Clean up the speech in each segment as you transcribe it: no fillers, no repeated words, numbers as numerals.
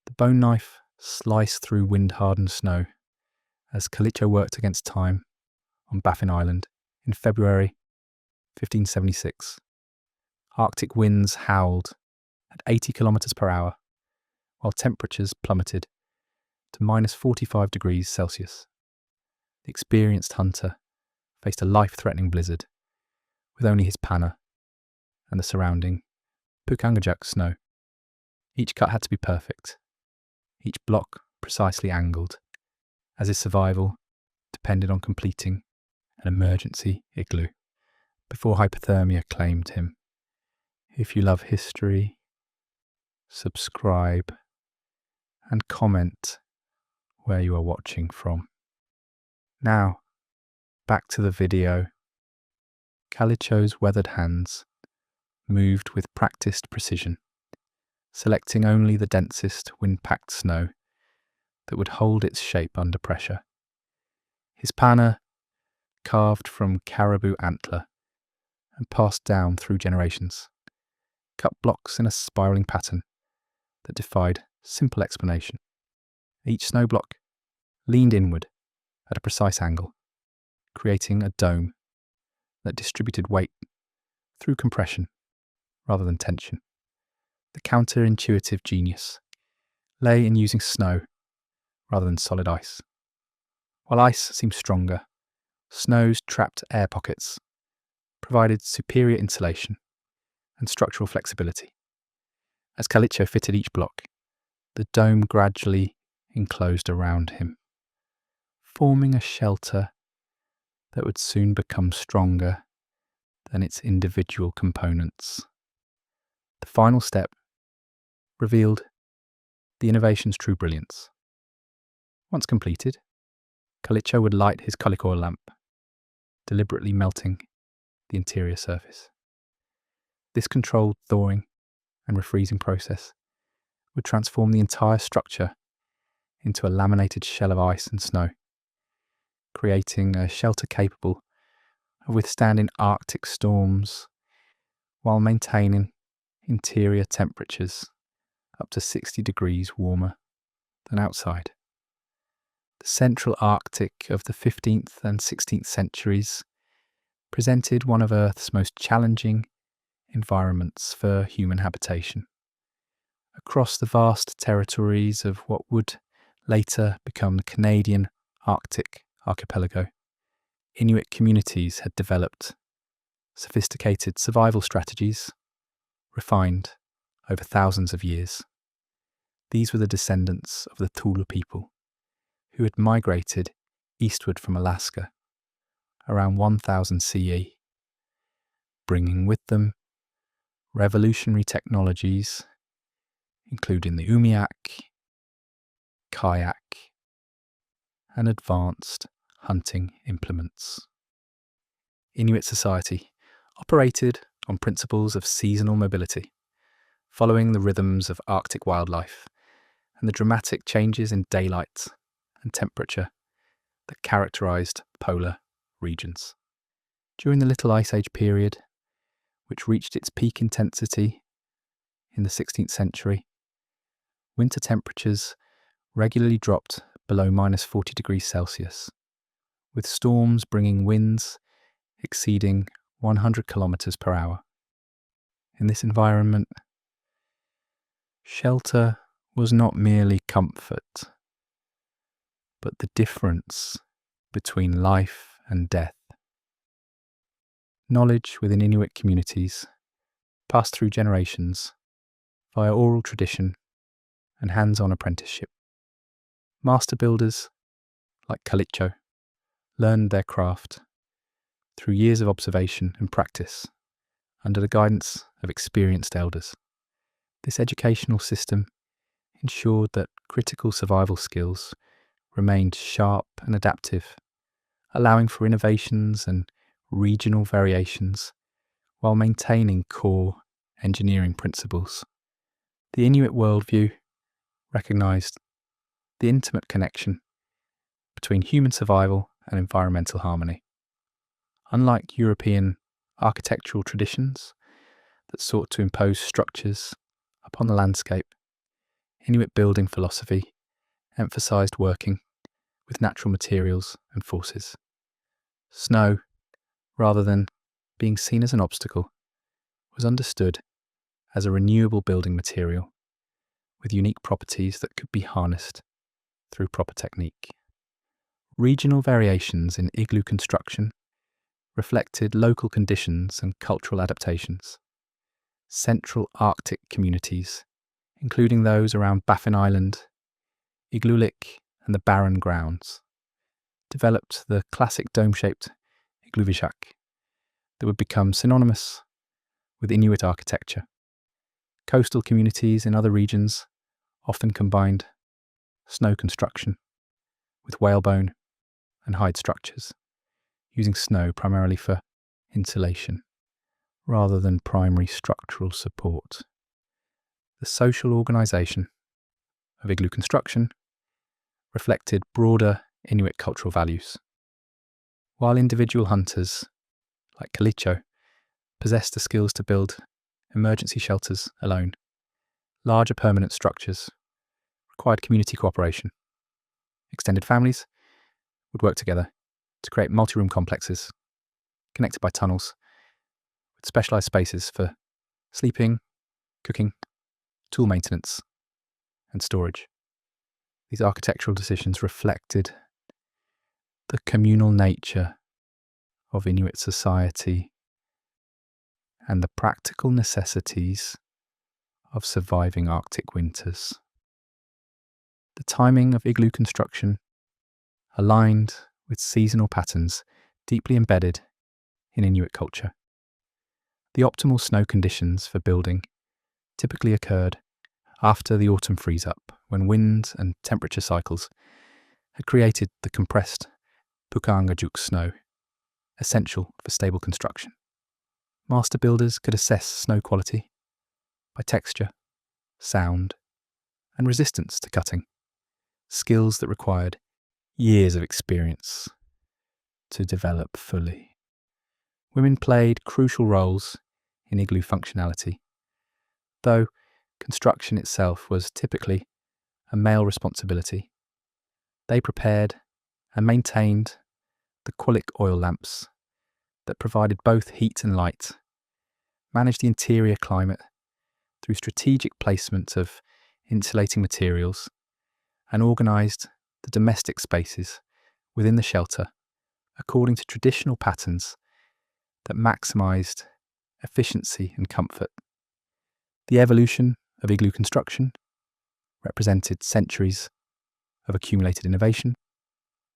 The bone knife sliced through wind-hardened snow as Kalicho worked against time on Baffin Island in February 1576. Arctic winds howled at 80 kilometers per hour, while temperatures plummeted to minus 45 degrees Celsius. The experienced hunter faced a life-threatening blizzard with only his panna and the surrounding Pukangajak snow. Each cut had to be perfect, each block precisely angled, as his survival depended on completing an emergency igloo before hypothermia claimed him. If you love history, subscribe and comment where you are watching from. Now, back to the video. Kalicho's weathered hands moved with practiced precision, selecting only the densest wind-packed snow that would hold its shape under pressure. His panna, carved from caribou antler and passed down through generations, cut blocks in a spiralling pattern that defied simple explanation. Each snow block leaned inward at a precise angle, creating a dome that distributed weight through compression rather than tension. The counterintuitive genius lay in using snow rather than solid ice. While ice seemed stronger, snow's trapped air pockets provided superior insulation and structural flexibility. As Kalicho fitted each block, the dome gradually enclosed around him, forming a shelter that would soon become stronger than its individual components. The final step revealed the innovation's true brilliance. Once completed, Kalicho would light his colic oil lamp, deliberately melting the interior surface. This controlled thawing and refreezing process would transform the entire structure into a laminated shell of ice and snow, creating a shelter capable of withstanding Arctic storms while maintaining interior temperatures up to 60 degrees warmer than outside. The central Arctic of the 15th and 16th centuries presented one of Earth's most challenging environments for human habitation. Across the vast territories of what would later become the Canadian Arctic archipelago, Inuit communities had developed sophisticated survival strategies, refined over thousands of years. These were the descendants of the Tulu people, who had migrated eastward from Alaska around 1000 CE, bringing with them revolutionary technologies, including the umiak, kayak, and advanced hunting implements. Inuit society operated on principles of seasonal mobility, following the rhythms of Arctic wildlife and the dramatic changes in daylight and temperature that characterized polar regions. During the Little Ice Age period, which reached its peak intensity in the 16th century, winter temperatures regularly dropped below minus 40 degrees Celsius, with storms bringing winds exceeding 100 kilometers per hour. In this environment, shelter was not merely comfort, but the difference between life and death. Knowledge within Inuit communities passed through generations via oral tradition and hands-on apprenticeship. Master builders, like Kalicho, learned their craft through years of observation and practice under the guidance of experienced elders. This educational system ensured that critical survival skills remained sharp and adaptive, allowing for innovations and regional variations while maintaining core engineering principles. The Inuit worldview recognized the intimate connection between human survival and environmental harmony. Unlike European architectural traditions that sought to impose structures upon the landscape, Inuit building philosophy emphasised working with natural materials and forces. Snow, rather than being seen as an obstacle, was understood as a renewable building material with unique properties that could be harnessed through proper technique. Regional variations in igloo construction reflected local conditions and cultural adaptations. Central Arctic communities, including those around Baffin Island, Igloo and the Barren Grounds, developed the classic dome-shaped igloo that would become synonymous with Inuit architecture. Coastal communities in other regions often combined snow construction with whalebone and hide structures, using snow primarily for insulation rather than primary structural support. The social organisation of igloo construction reflected broader Inuit cultural values. While individual hunters, like Kalicho, possessed the skills to build emergency shelters alone, larger permanent structures required community cooperation. Extended families would work together to create multi-room complexes connected by tunnels with specialised spaces for sleeping, cooking, tool maintenance, and storage. These architectural decisions reflected the communal nature of Inuit society and the practical necessities of surviving Arctic winters. The timing of igloo construction aligned with seasonal patterns deeply embedded in Inuit culture. The optimal snow conditions for building typically occurred after the autumn freeze-up, when wind and temperature cycles had created the compressed Pukaangajuk snow, essential for stable construction. Master builders could assess snow quality by texture, sound, and resistance to cutting, skills that required years of experience to develop fully. Women played crucial roles in igloo functionality, though construction itself was typically a male responsibility. They prepared and maintained the Quillic oil lamps that provided both heat and light, managed the interior climate through strategic placement of insulating materials, and organised the domestic spaces within the shelter according to traditional patterns that maximised efficiency and comfort. The evolution of igloo construction represented centuries of accumulated innovation,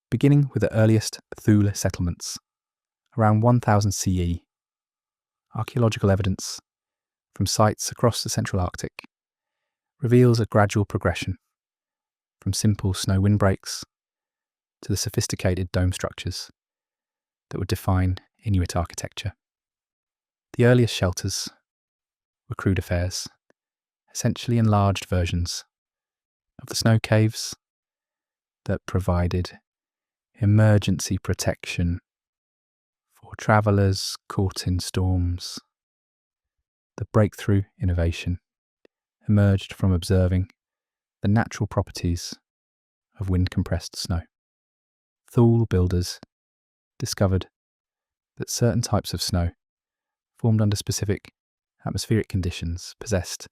beginning with the earliest Thule settlements around 1000 CE. Archaeological evidence from sites across the Central Arctic reveals a gradual progression from simple snow windbreaks to the sophisticated dome structures that would define Inuit architecture. The earliest shelters were crude affairs, essentially enlarged versions of the snow caves that provided emergency protection for travellers caught in storms. The breakthrough innovation emerged from observing the natural properties of wind-compressed snow. Thule builders discovered that certain types of snow, formed under specific atmospheric conditions, possessed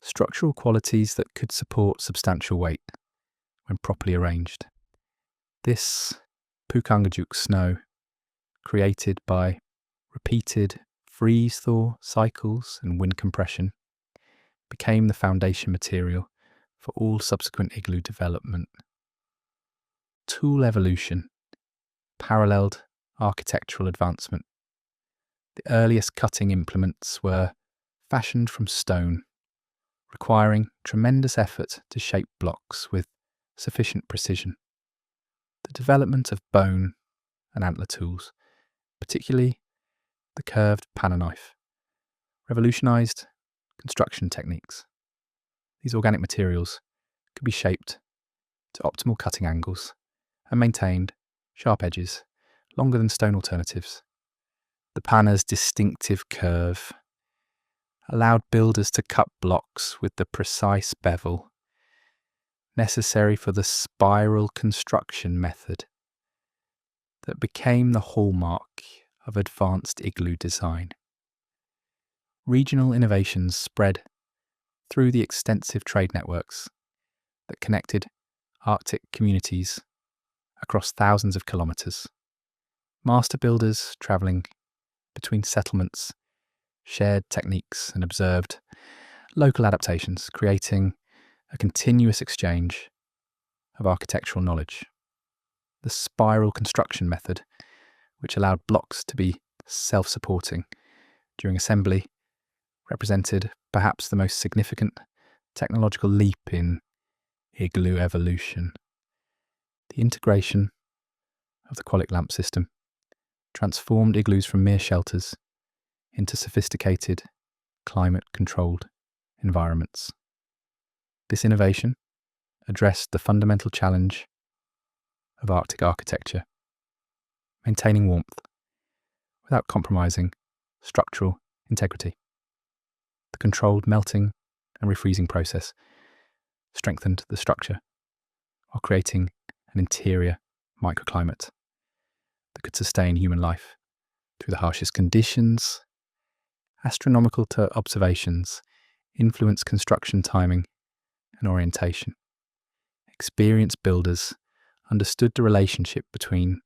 structural qualities that could support substantial weight when properly arranged. This Pukaangajuk snow, created by repeated freeze-thaw cycles and wind compression, became the foundation material for all subsequent igloo development. Tool evolution paralleled architectural advancement. The earliest cutting implements were fashioned from stone, requiring tremendous effort to shape blocks with sufficient precision. The development of bone and antler tools, particularly the curved panna knife, revolutionized construction techniques. These organic materials could be shaped to optimal cutting angles and maintained sharp edges longer than stone alternatives. The panna's distinctive curve allowed builders to cut blocks with the precise bevel necessary for the spiral construction method that became the hallmark of advanced igloo design. Regional innovations spread through the extensive trade networks that connected Arctic communities across thousands of kilometres. Master builders travelling between settlements shared techniques and observed local adaptations, creating a continuous exchange of architectural knowledge. The spiral construction method, which allowed blocks to be self-supporting during assembly, represented perhaps the most significant technological leap in igloo evolution. The integration of the Qualic lamp system transformed igloos from mere shelters into sophisticated, climate-controlled environments. This innovation addressed the fundamental challenge of Arctic architecture, maintaining warmth without compromising structural integrity. The controlled melting and refreezing process strengthened the structure while creating an interior microclimate that could sustain human life through the harshest conditions. Astronomical observations influence construction timing and orientation. Experienced builders understood the relationship between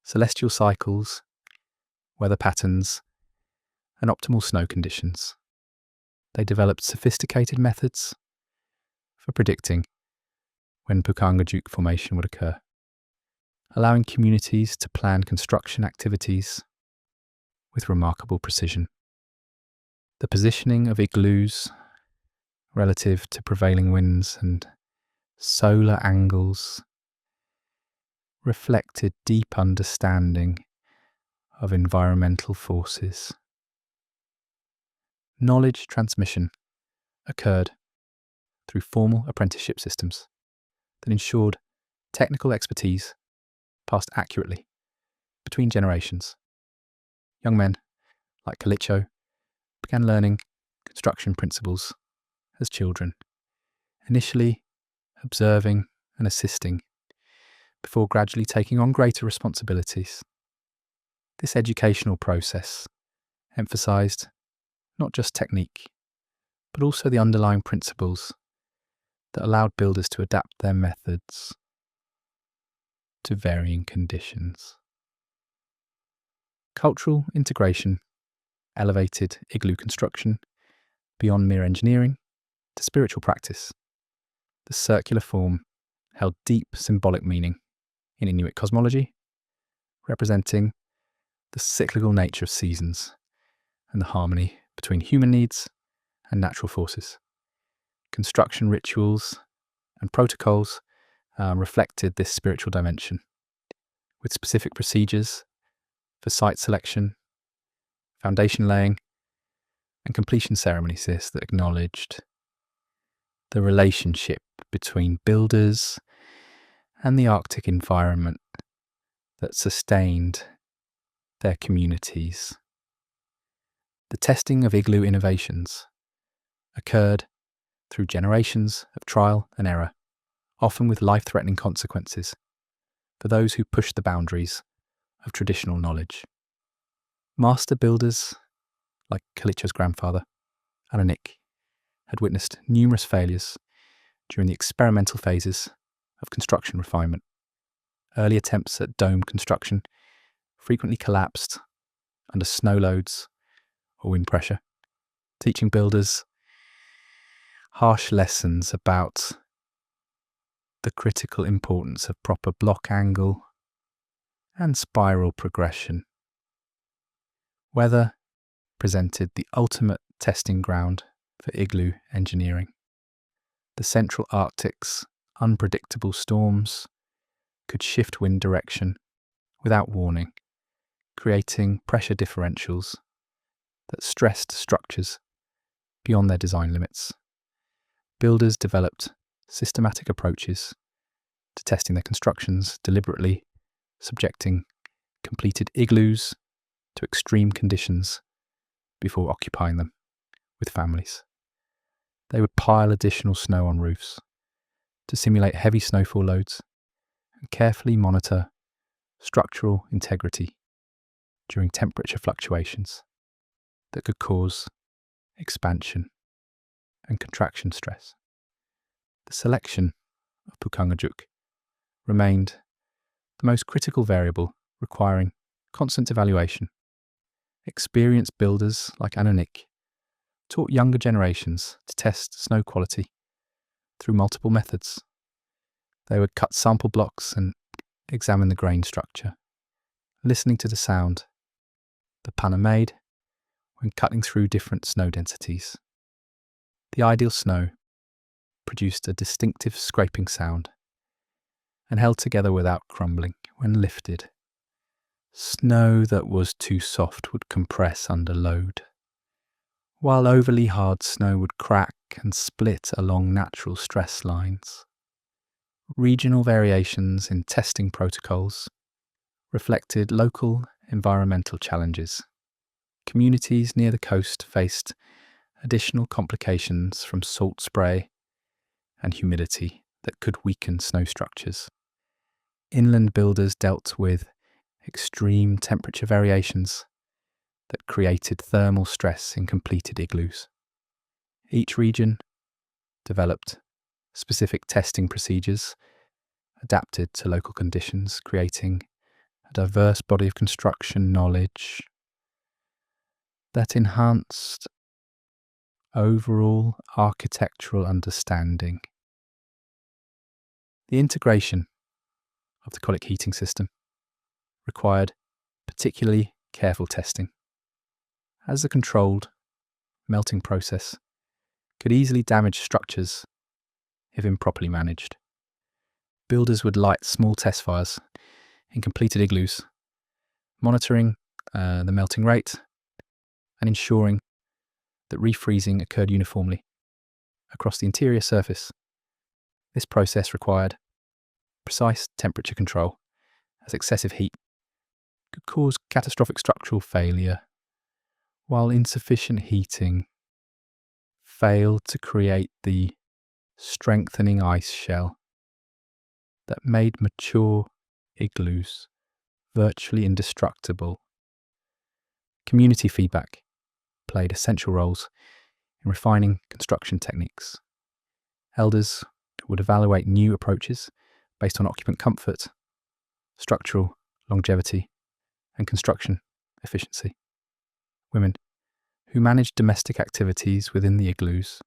celestial cycles, weather patterns, and optimal snow conditions. They developed sophisticated methods for predicting when Pukangajuk formation would occur, allowing communities to plan construction activities with remarkable precision. The positioning of igloos relative to prevailing winds and solar angles reflected deep understanding of environmental forces. Knowledge transmission occurred through formal apprenticeship systems that ensured technical expertise passed accurately between generations. Young men like Kalicho began learning construction principles as children, initially observing and assisting before gradually taking on greater responsibilities. This educational process emphasized not just technique, but also the underlying principles that allowed builders to adapt their methods to varying conditions. Cultural integration elevated igloo construction beyond mere engineering to spiritual practice. The circular form held deep symbolic meaning in Inuit cosmology, representing the cyclical nature of seasons and the harmony between human needs and natural forces. Construction rituals and protocols reflected this spiritual dimension, with specific procedures for site selection, foundation laying, and completion ceremonies that acknowledged the relationship between builders and the Arctic environment that sustained their communities. The testing of igloo innovations occurred through generations of trial and error, often with life-threatening consequences for those who pushed the boundaries of traditional knowledge. Master builders like Kalicho's grandfather, Alanik, had witnessed numerous failures during the experimental phases of construction refinement. Early attempts at dome construction frequently collapsed under snow loads or wind pressure, teaching builders harsh lessons about the critical importance of proper block angle and spiral progression. Weather presented the ultimate testing ground for igloo engineering. The central Arctic's unpredictable storms could shift wind direction without warning, creating pressure differentials that stressed structures beyond their design limits. Builders developed systematic approaches to testing their constructions, deliberately subjecting completed igloos to extreme conditions before occupying them with families. They would pile additional snow on roofs, to simulate heavy snowfall loads and carefully monitor structural integrity during temperature fluctuations that could cause expansion and contraction stress. The selection of Pukangajuk remained the most critical variable requiring constant evaluation. Experienced builders like Inuit taught younger generations to test snow quality through multiple methods. They would cut sample blocks and examine the grain structure, listening to the sound the panna made when cutting through different snow densities. The ideal snow produced a distinctive scraping sound and held together without crumbling when lifted. Snow that was too soft would compress under load, while overly hard snow would crack and split along natural stress lines. Regional variations in testing protocols reflected local environmental challenges. Communities near the coast faced additional complications from salt spray and humidity that could weaken snow structures. Inland builders dealt with extreme temperature variations that created thermal stress in completed igloos. Each region developed specific testing procedures adapted to local conditions, creating a diverse body of construction knowledge that enhanced overall architectural understanding. The integration of the colic heating system required particularly careful testing, as the controlled melting process could easily damage structures if improperly managed. Builders would light small test fires in completed igloos, monitoring the melting rate and ensuring that refreezing occurred uniformly across the interior surface. This process required precise temperature control, as excessive heat could cause catastrophic structural failure, while insufficient heating failed to create the strengthening ice shell that made mature igloos virtually indestructible. Community feedback played essential roles in refining construction techniques. Elders would evaluate new approaches based on occupant comfort, structural longevity, and construction efficiency. Women, who managed domestic activities within the igloos,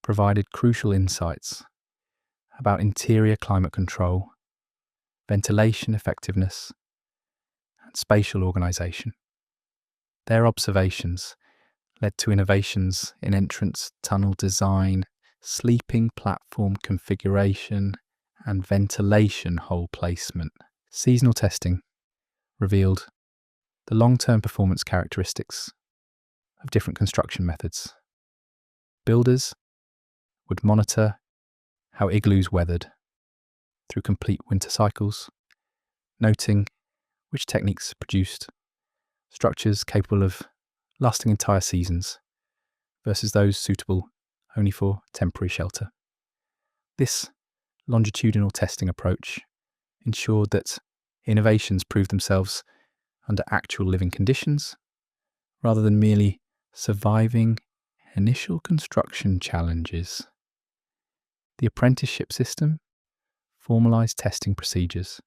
provided crucial insights about interior climate control, ventilation effectiveness, and spatial organisation. Their observations led to innovations in entrance tunnel design, sleeping platform configuration, and ventilation hole placement. Seasonal testing revealed the long-term performance characteristics of different construction methods. Builders would monitor how igloos weathered through complete winter cycles, noting which techniques produced structures capable of lasting entire seasons versus those suitable only for temporary shelter. This longitudinal testing approach ensured that innovations proved themselves under actual living conditions rather than merely surviving initial construction challenges. The apprenticeship system formalised testing procedures,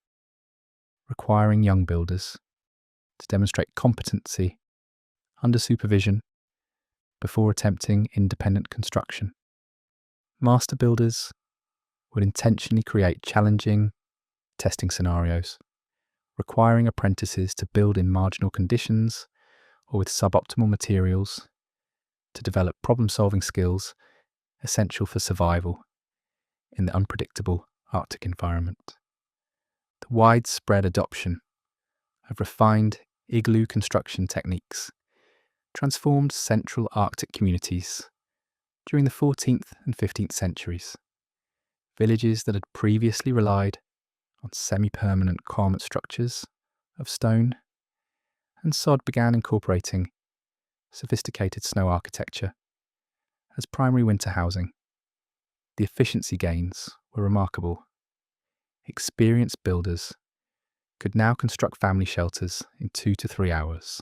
requiring young builders to demonstrate competency under supervision before attempting independent construction. Master builders would intentionally create challenging testing scenarios, requiring apprentices to build in marginal conditions or with suboptimal materials to develop problem-solving skills essential for survival in the unpredictable Arctic environment. The widespread adoption of refined igloo construction techniques transformed central Arctic communities during the 14th and 15th centuries. Villages that had previously relied on semi-permanent cormorant structures of stone and sod began incorporating sophisticated snow architecture as primary winter housing. The efficiency gains were remarkable. Experienced builders could now construct family shelters in 2 to 3 hours,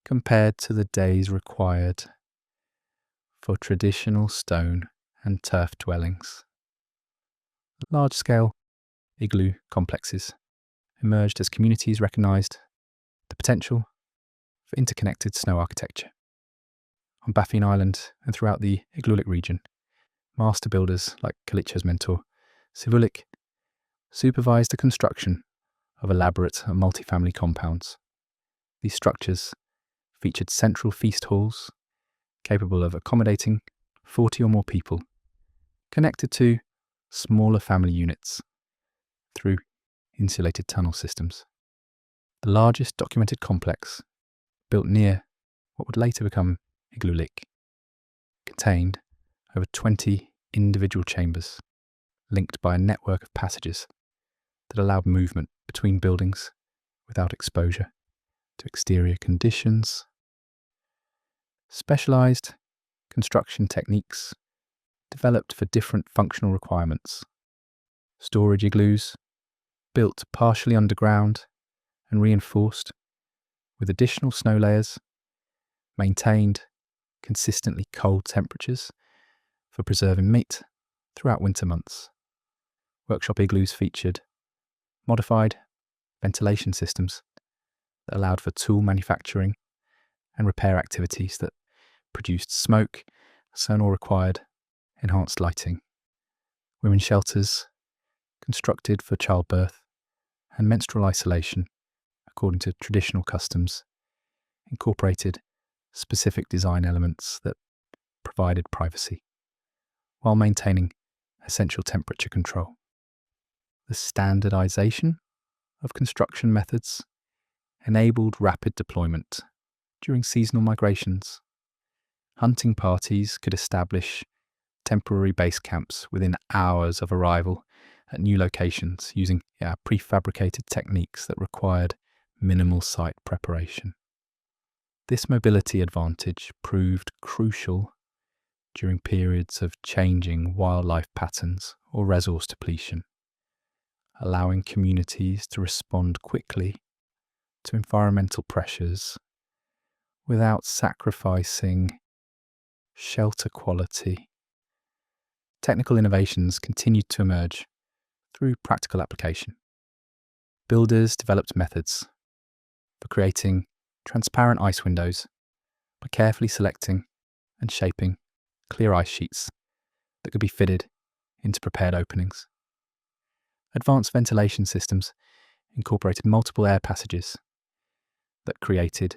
compared to the days required for traditional stone and turf dwellings. Large-scale igloo complexes emerged as communities recognised the potential for interconnected snow architecture. On Baffin Island and throughout the Igloo region, master builders like Kalicha's mentor, Sivulik, supervised the construction of elaborate and multi-family compounds. These structures featured central feast halls capable of accommodating 40 or more people, connected to smaller family units through insulated tunnel systems. The largest documented complex, built near what would later become Igloo Lake, contained over 20 individual chambers linked by a network of passages that allowed movement between buildings without exposure to exterior conditions. Specialized construction techniques developed for different functional requirements. Storage igloos, built partially underground and reinforced with additional snow layers, maintained consistently cold temperatures for preserving meat throughout winter months. Workshop igloos featured modified ventilation systems that allowed for tool manufacturing and repair activities that produced smoke, so nor required enhanced lighting. Women's shelters, constructed for childbirth and menstrual isolation according to traditional customs, incorporated specific design elements that provided privacy, while maintaining essential temperature control. The standardization of construction methods enabled rapid deployment during seasonal migrations. Hunting parties could establish temporary base camps within hours of arrival at new locations using prefabricated techniques that required minimal site preparation. This mobility advantage proved crucial during periods of changing wildlife patterns or resource depletion, allowing communities to respond quickly to environmental pressures without sacrificing shelter quality. Technical innovations continued to emerge through practical application. Builders developed methods for creating transparent ice windows by carefully selecting and shaping clear ice sheets that could be fitted into prepared openings. Advanced ventilation systems incorporated multiple air passages that created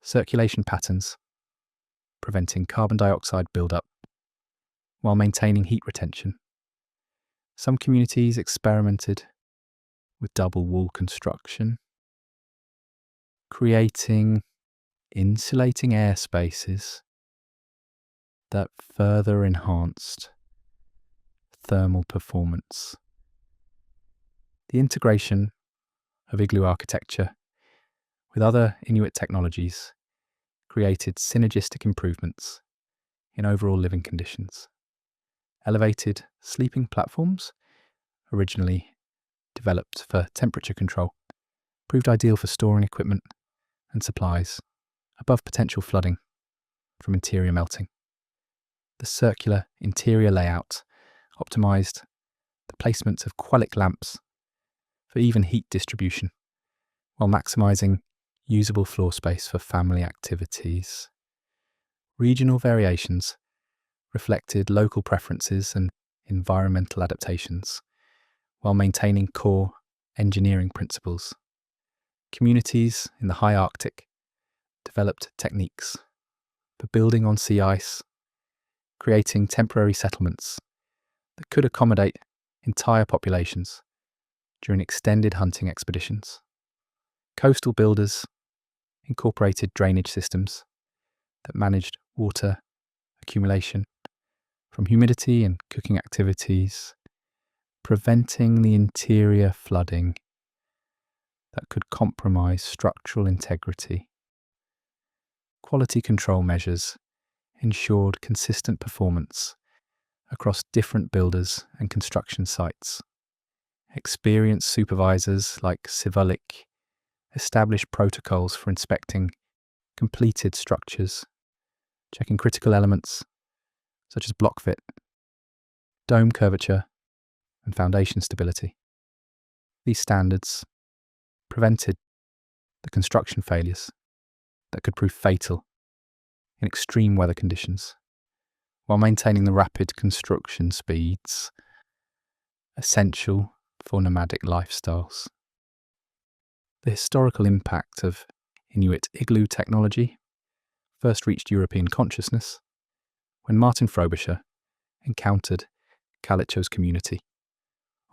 circulation patterns, preventing carbon dioxide buildup while maintaining heat retention. Some communities experimented with double wall construction, creating insulating air spaces that further enhanced thermal performance. The integration of igloo architecture with other Inuit technologies created synergistic improvements in overall living conditions. Elevated sleeping platforms, originally developed for temperature control, proved ideal for storing equipment and supplies above potential flooding from interior melting. The circular interior layout optimized the placement of Qualic lamps for even heat distribution, while maximizing usable floor space for family activities. Regional variations reflected local preferences and environmental adaptations, while maintaining core engineering principles. Communities in the high Arctic developed techniques for building on sea ice, creating temporary settlements that could accommodate entire populations during extended hunting expeditions. Coastal builders incorporated drainage systems that managed water accumulation from humidity and cooking activities, preventing the interior flooding that could compromise structural integrity. Quality control measures ensured consistent performance across different builders and construction sites. Experienced supervisors like Sivulik established protocols for inspecting completed structures, checking critical elements such as block fit, dome curvature, and foundation stability. These standards prevented the construction failures that could prove fatal in extreme weather conditions, while maintaining the rapid construction speeds essential for nomadic lifestyles. The historical impact of Inuit Igloo technology first reached European consciousness when Martin Frobisher encountered Kalicho's community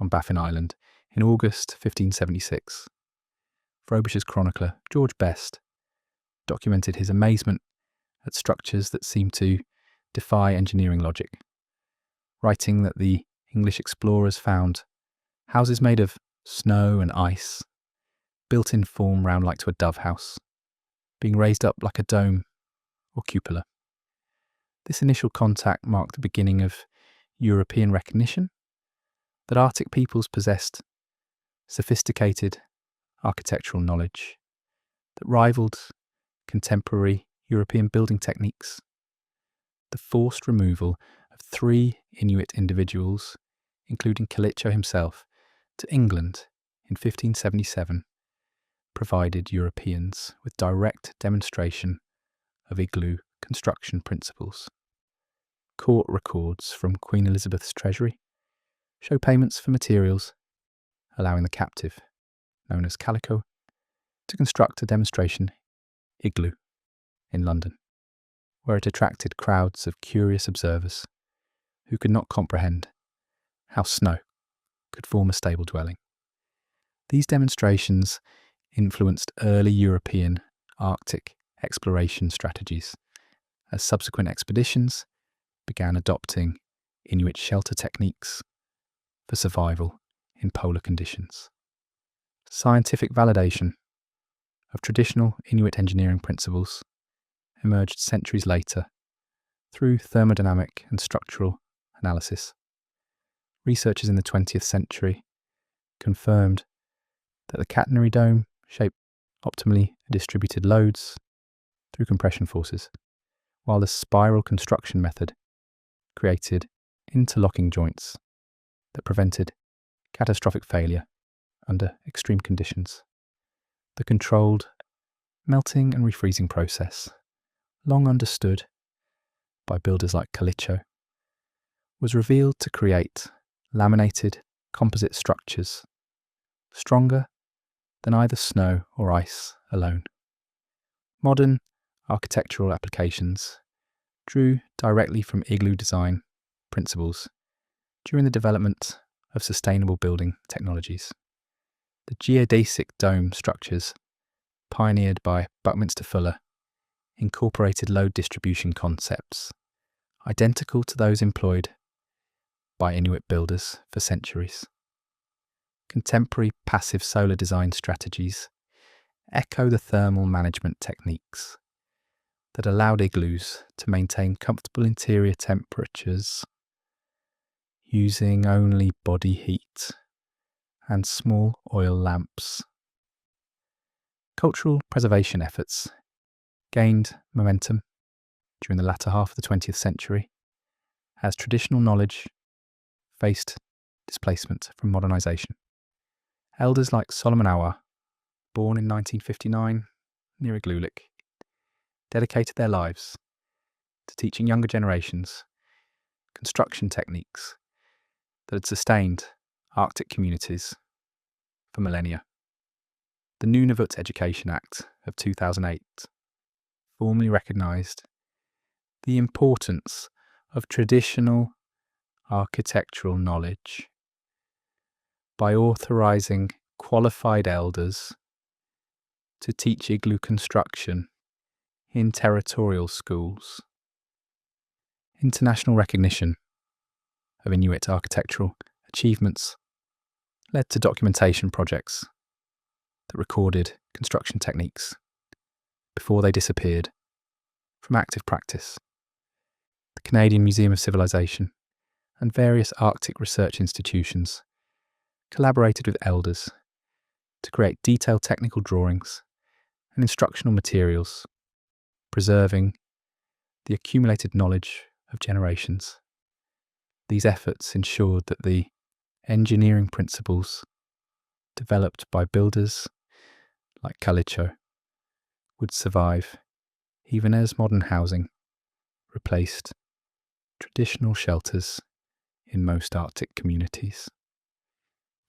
on Baffin Island in August 1576. Frobisher's chronicler, George Best, documented his amazement at structures that seemed to defy engineering logic, writing that the English explorers found houses made of snow and ice, built in form round like to a dove house, being raised up like a dome or cupola. This initial contact marked the beginning of European recognition that Arctic peoples possessed sophisticated architectural knowledge that rivaled contemporary European building techniques. The forced removal of 3 Inuit individuals, including Kalicho himself, to England in 1577 provided Europeans with direct demonstration of igloo construction principles. Court records from Queen Elizabeth's treasury show payments for materials, allowing the captive, known as Calico, to construct a demonstration igloo in London, where it attracted crowds of curious observers who could not comprehend how snow could form a stable dwelling. These demonstrations influenced early European Arctic exploration strategies, as subsequent expeditions began adopting Inuit shelter techniques for survival in polar conditions. Scientific validation of traditional Inuit engineering principles emerged centuries later through thermodynamic and structural analysis. Researchers in the 20th century confirmed that the catenary dome shaped optimally distributed loads through compression forces, while the spiral construction method created interlocking joints that prevented catastrophic failure under extreme conditions. The controlled melting and refreezing process, long understood by builders like Kalicho, was revealed to create laminated composite structures stronger than either snow or ice alone. Modern architectural applications drew directly from igloo design principles during the development of sustainable building technologies. The geodesic dome structures, pioneered by Buckminster Fuller, incorporated load distribution concepts identical to those employed by Inuit builders for centuries. Contemporary passive solar design strategies echo the thermal management techniques that allowed igloos to maintain comfortable interior temperatures using only body heat and small oil lamps. Cultural preservation efforts gained momentum during the latter half of the 20th century as traditional knowledge faced displacement from modernisation. Elders like Solomon Awa, born in 1959 near Igloolik, dedicated their lives to teaching younger generations construction techniques that had sustained Arctic communities for millennia. The Nunavut Education Act of 2008 formally recognised the importance of traditional architectural knowledge by authorising qualified elders to teach igloo construction in territorial schools. International recognition of Inuit architectural achievements led to documentation projects that recorded construction techniques before they disappeared from active practice. The Canadian Museum of Civilization and various Arctic research institutions collaborated with elders to create detailed technical drawings and instructional materials, preserving the accumulated knowledge of generations. These efforts ensured that the engineering principles developed by builders like Kalicho would survive even as modern housing replaced traditional shelters in most Arctic communities.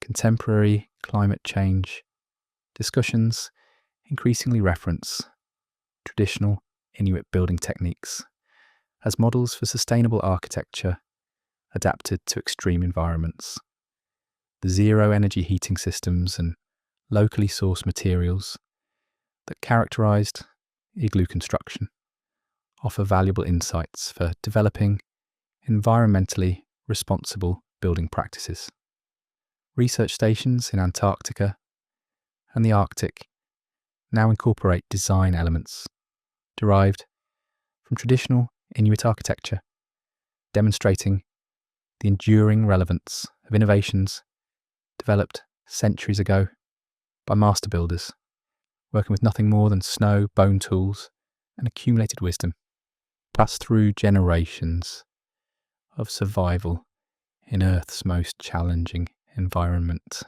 Contemporary climate change discussions increasingly reference traditional Inuit building techniques as models for sustainable architecture adapted to extreme environments. The zero-energy heating systems and locally sourced materials that characterized igloo construction offer valuable insights for developing environmentally responsible building practices. Research stations in Antarctica and the Arctic now incorporate design elements derived from traditional Inuit architecture, demonstrating the enduring relevance of innovations developed centuries ago by master builders, working with nothing more than snow, bone tools, and accumulated wisdom, passed through generations of survival in Earth's most challenging environment.